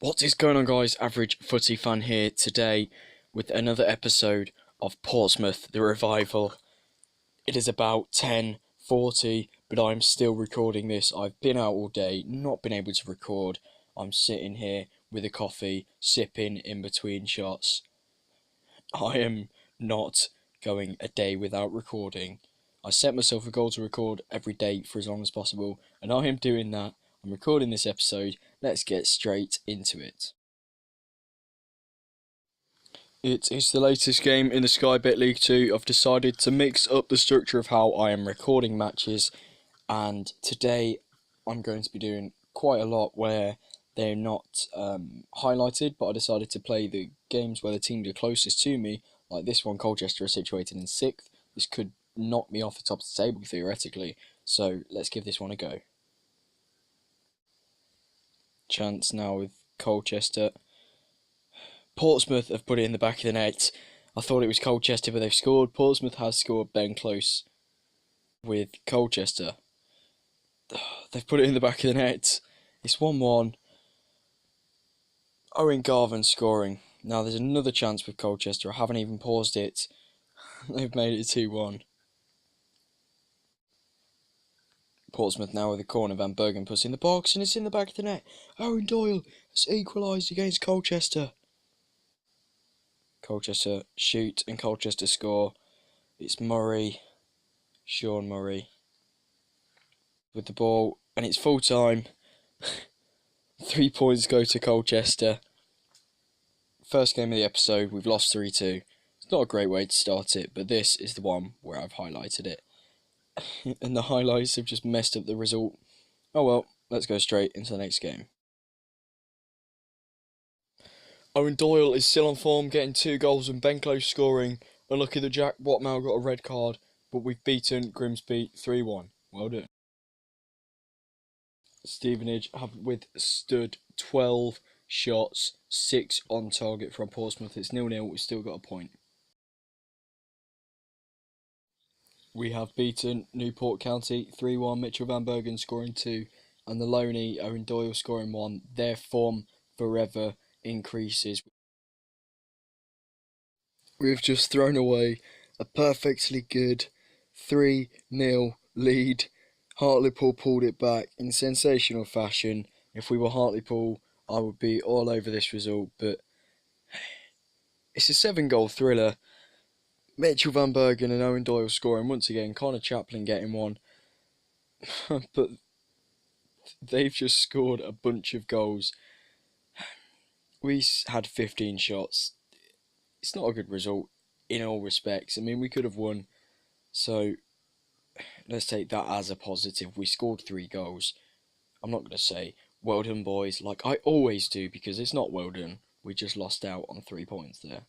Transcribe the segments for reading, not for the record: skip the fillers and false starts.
What is going on, guys? Average Footy Fan here today with another episode of Portsmouth, the revival. It is about 10:40, but I'm still recording this. I've been out all day, not been able to record. I'm sitting here with a coffee, sipping in between shots. I am not going a day without recording. I set myself a goal to record every day for as long as possible, and I am doing that. I'm recording this episode. Let's get straight into it. It is the latest game in the Sky Bet League 2. I've decided to mix up the structure of how I am recording matches, and today I'm going to be doing quite a lot where they're not highlighted, but I decided to play the games where the teams are closest to me, like this one. Colchester are situated in 6th. This could knock me off the top of the table theoretically, so let's give this one a go. Chance now with Colchester. Portsmouth have put it in the back of the net. I thought it was Colchester, but they've scored. Portsmouth has scored. Ben close with Colchester. They've put it in the back of the net. It's 1-1. Owen Garvin scoring. Now there's another chance with Colchester. I haven't even paused it. They've made it 2-1. Portsmouth now with a corner. Van Bergen puts in the box and it's in the back of the net. Owen Doyle has equalised against Colchester. Colchester shoot and Colchester score. It's Murray, Sean Murray, with the ball, and it's full time. 3 points go to Colchester. First game of the episode, we've lost 3-2. It's not a great way to start it, but this is the one where I've highlighted it. And the highlights have just messed up the result. Oh well, let's go straight into the next game. Owen Doyle is still on form, getting 2 goals and Ben Close scoring. Unlucky that Jack Watmow got a red card, but we've beaten Grimsby 3-1. Well done. Stevenage have withstood 12 shots, 6 on target from Portsmouth. It's 0-0, we've still got a point. We have beaten Newport County 3-1, Mitchell Van Bergen scoring 2, and the Loney Owen Doyle scoring 1. Their form forever increases. We've just thrown away a perfectly good 3-0 lead. Hartlepool pulled it back in sensational fashion. If we were Hartlepool, I would be all over this result, but it's a 7-goal thriller. Mitchell Van Bergen and Owen Doyle scoring once again. Connor Chaplin getting one. But they've just scored a bunch of goals. We had 15 shots. It's not a good result in all respects. I mean, we could have won. So let's take that as a positive. We scored 3 goals. I'm not going to say well done, boys, like I always do, because it's not well done. We just lost out on 3 points there.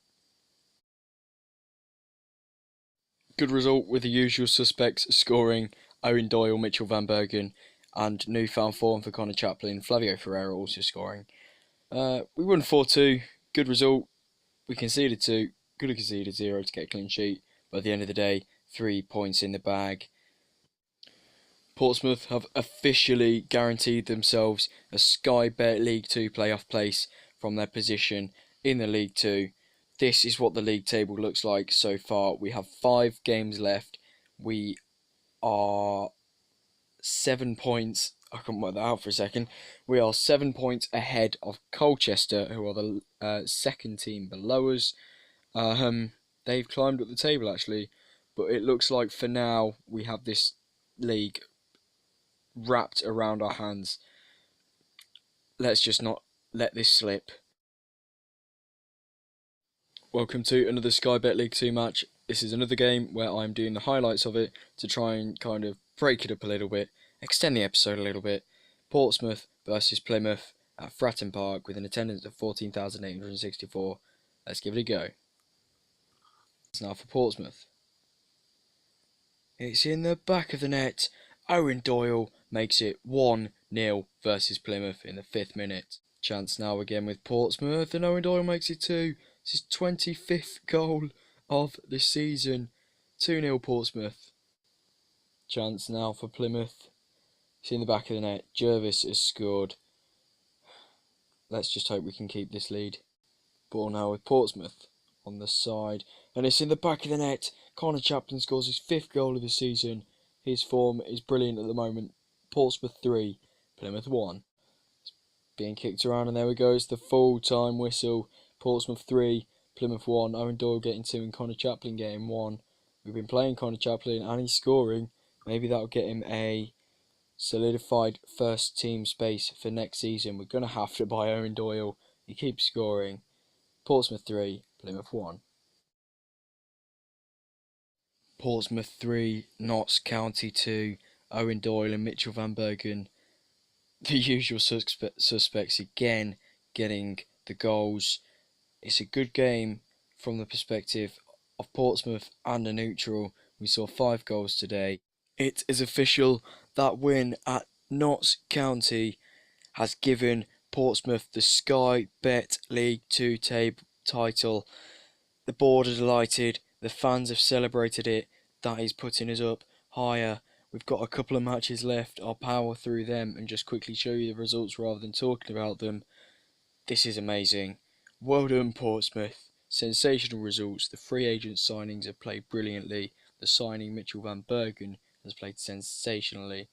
Good result with the usual suspects scoring. Owen Doyle, Mitchell Van Bergen, and newfound form for Connor Chaplin. Flavio Ferreira also scoring. We won 4-2. Good result. We conceded 2. Could have conceded 0 to get a clean sheet. But at the end of the day, 3 points in the bag. Portsmouth have officially guaranteed themselves a Sky Bet League 2 playoff place from their position in the League 2. This is what the league table looks like so far. We have 5 games left. We are 7 points. I couldn't work that out for a second. We are 7 points ahead of Colchester, who are the second team below us. They've climbed up the table actually, but it looks like for now we have this league wrapped around our hands. Let's just not let this slip. Welcome to another Sky Bet League 2 match. This is another game where I'm doing the highlights of it to try and kind of break it up a little bit, extend the episode a little bit. Portsmouth versus Plymouth at Fratton Park with an attendance of 14,864. Let's give it a go. It's now for Portsmouth. It's in the back of the net. Owen Doyle makes it 1-0 versus Plymouth in the 5th minute. Chance now again with Portsmouth, and Owen Doyle makes it 2. It's his 25th goal of the season. 2-0 Portsmouth. Chance now for Plymouth. It's in the back of the net. Jervis has scored. let's just hope we can keep this lead. Ball now with Portsmouth on the side, and it's in the back of the net. Connor Chaplin scores his 5th goal of the season. His form is brilliant at the moment. Portsmouth 3, Plymouth 1. It's being kicked around, and there we go. It's the full-time whistle. Portsmouth 3, Plymouth 1. Owen Doyle getting 2 and Connor Chaplin getting 1. We've been playing Connor Chaplin and he's scoring. Maybe that'll get him a solidified first team space for next season. We're going to have to buy Owen Doyle. He keeps scoring. Portsmouth 3, Plymouth 1. Portsmouth 3, Notts County 2, Owen Doyle and Mitchell Van Bergen. The usual suspects again getting the goals. It's a good game from the perspective of Portsmouth and a neutral. We saw 5 goals today. It is official. That win at Notts County has given Portsmouth the Sky Bet League 2 title. The board are delighted. The fans have celebrated it. That is putting us up higher. We've got a couple of matches left. I'll power through them and just quickly show you the results rather than talking about them. This is amazing. Well done, Portsmouth. Sensational results. The free agent signings have played brilliantly. The signing, Mitchell Van Bergen, has played sensationally.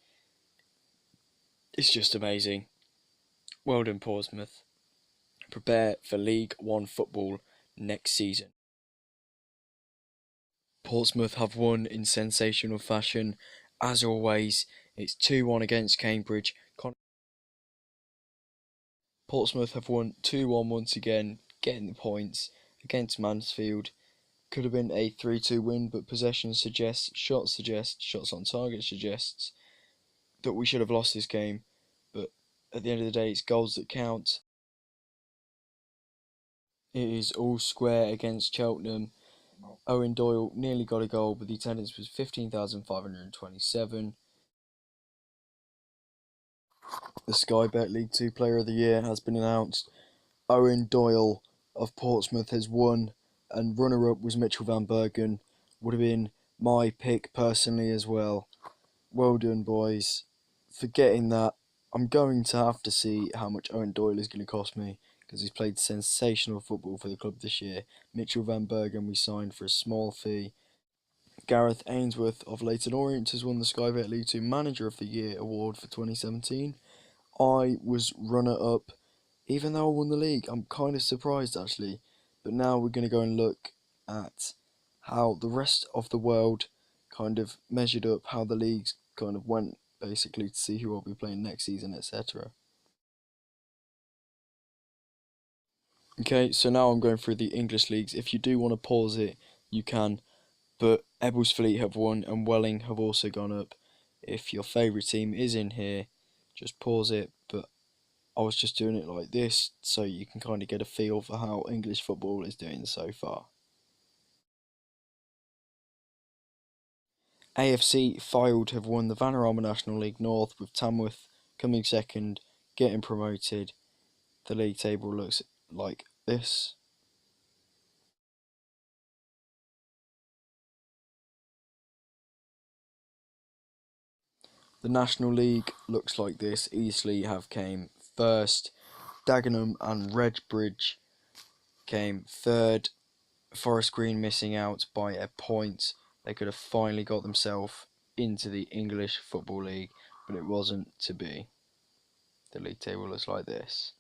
It's just amazing. Well done, Portsmouth. Prepare for League One football next season. Portsmouth have won in sensational fashion. As always, it's 2-1 against Cambridge. Portsmouth have won 2-1 once again, getting the points against Mansfield. Could have been a 3-2 win, but possession suggests, shots on target suggests that we should have lost this game. But at the end of the day, it's goals that count. It is all square against Cheltenham. Owen Doyle nearly got a goal, but the attendance was 15,527. The Sky Bet League 2 Player of the Year has been announced. Owen Doyle of Portsmouth has won, and runner-up was Mitchell Van Bergen. Would have been my pick personally as well. Well done, boys. For getting that, I'm going to have to see how much Owen Doyle is going to cost me, because he's played sensational football for the club this year. Mitchell Van Bergen we signed for a small fee. Gareth Ainsworth of Leyton Orient has won the Sky Bet League 2 Manager of the Year award for 2017. I was runner-up, even though I won the league. I'm kind of surprised actually. But now we're going to go and look at how the rest of the world kind of measured up, how the leagues kind of went, basically, to see who I'll be playing next season, etc. Okay, so now I'm going through the English leagues. If you do want to pause it, you can. But Ebbsfleet have won and Welling have also gone up. If your favourite team is in here, just pause it. But I was just doing it like this so you can kind of get a feel for how English football is doing so far. AFC Fylde have won the Vanarama National League North, with Tamworth coming second, getting promoted. The league table looks like this. The National League looks like this. Eastleigh have came first. Dagenham and Redbridge came third. Forest Green missing out by a point. They could have finally got themselves into the English Football League, but it wasn't to be. The league table looks like this.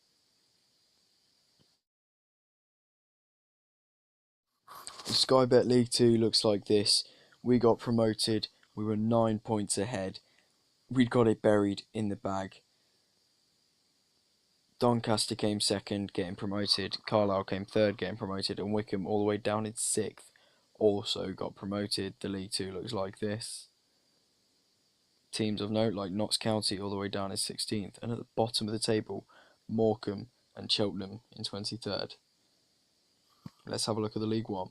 The Sky Bet League 2 looks like this. We got promoted. We were 9 points ahead. We'd got it buried in the bag. Doncaster came second, getting promoted. Carlisle came third, getting promoted. And Wickham, all the way down in 6th, also got promoted. The League 2 looks like this. Teams of note like Notts County all the way down in 16th. And at the bottom of the table, Morecambe and Cheltenham in 23rd. Let's have a look at the League 1.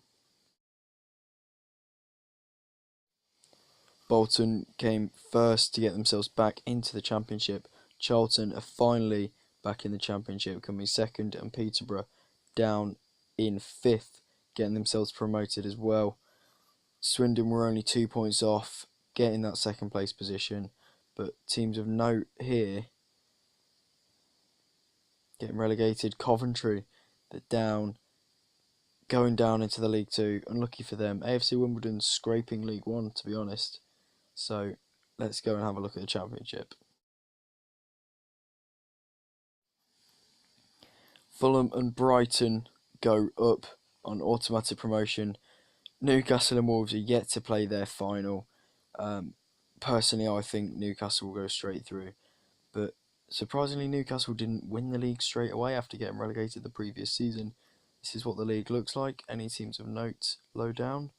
Bolton came first to get themselves back into the Championship. Charlton are finally back in the Championship, coming second, and Peterborough down in 5th, getting themselves promoted as well. Swindon were only 2 points off, getting that second place position, but teams of note here getting relegated. Coventry, they're down, going down into the League Two. Unlucky for them. AFC Wimbledon scraping League One, to be honest. So let's go and have a look at the Championship. Fulham and Brighton go up on automatic promotion. Newcastle and Wolves are yet to play their final. Personally, I think Newcastle will go straight through. But surprisingly, Newcastle didn't win the league straight away after getting relegated the previous season. This is what the league looks like. Any teams of note low down.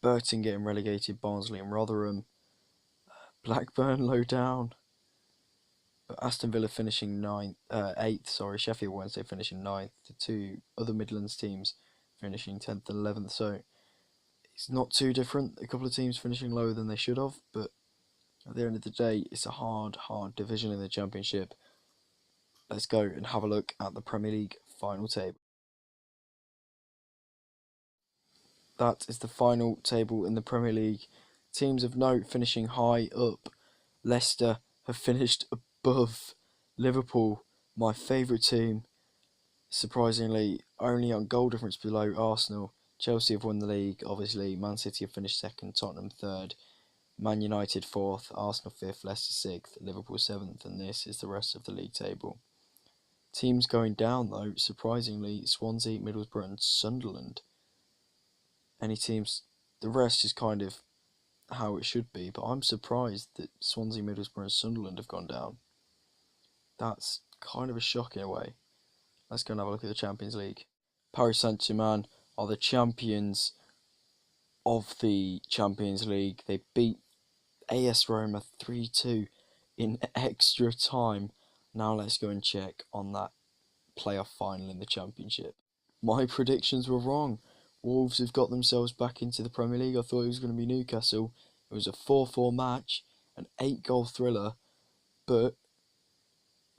Burton getting relegated, Barnsley and Rotherham. Blackburn low down. But Aston Villa finishing eighth. Sheffield Wednesday finishing ninth. The two other Midlands teams finishing 10th and 11th. So it's not too different. A couple of teams finishing lower than they should have, but at the end of the day, it's a hard division in the Championship. Let's go and have a look at the Premier League final table. That is the final table in the Premier League. Teams of note finishing high up. Leicester have finished above Liverpool, my favourite team. Surprisingly, only on goal difference below Arsenal. Chelsea have won the league, obviously. Man City have finished second, Tottenham third, Man United fourth, Arsenal fifth, Leicester sixth, Liverpool seventh, and this is the rest of the league table. Teams going down though, surprisingly, Swansea, Middlesbrough and Sunderland. Any teams, the rest is kind of how it should be, but I'm surprised that Swansea, Middlesbrough and Sunderland have gone down. That's kind of a shock in a way. Let's go and have a look at the Champions League. Paris Saint-Germain are the champions of the Champions League. They beat AS Roma 3-2 in extra time. Now let's go and check on that playoff final in the Championship. My predictions were wrong. Wolves have got themselves back into the Premier League. I thought it was going to be Newcastle. It was a 4-4 match, an 8-goal thriller, but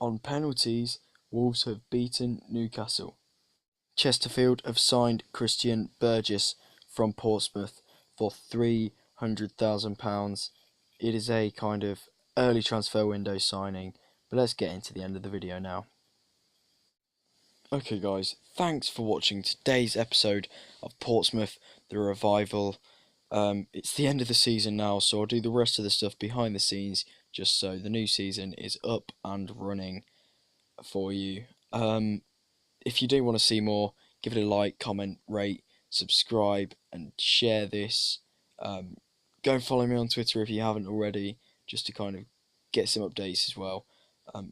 on penalties, Wolves have beaten Newcastle. Chesterfield have signed Christian Burgess from Portsmouth for £300,000. It is a kind of early transfer window signing, but let's get into the end of the video now. Okay guys, thanks for watching today's episode of Portsmouth, the revival. It's the end of the season now, so I'll do the rest of the stuff behind the scenes, just so the new season is up and running for you. If you do want to see more, give it a like, comment, rate, subscribe, and share this. Go and follow me on Twitter if you haven't already, just to kind of get some updates as well.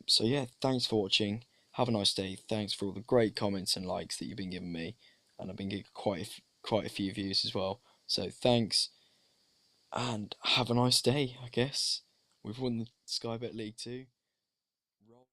So yeah, thanks for watching. Have a nice day. Thanks for all the great comments and likes that you've been giving me, and I've been getting quite a few views as well. So thanks, and have a nice day. I guess we've won the Sky Bet League 2.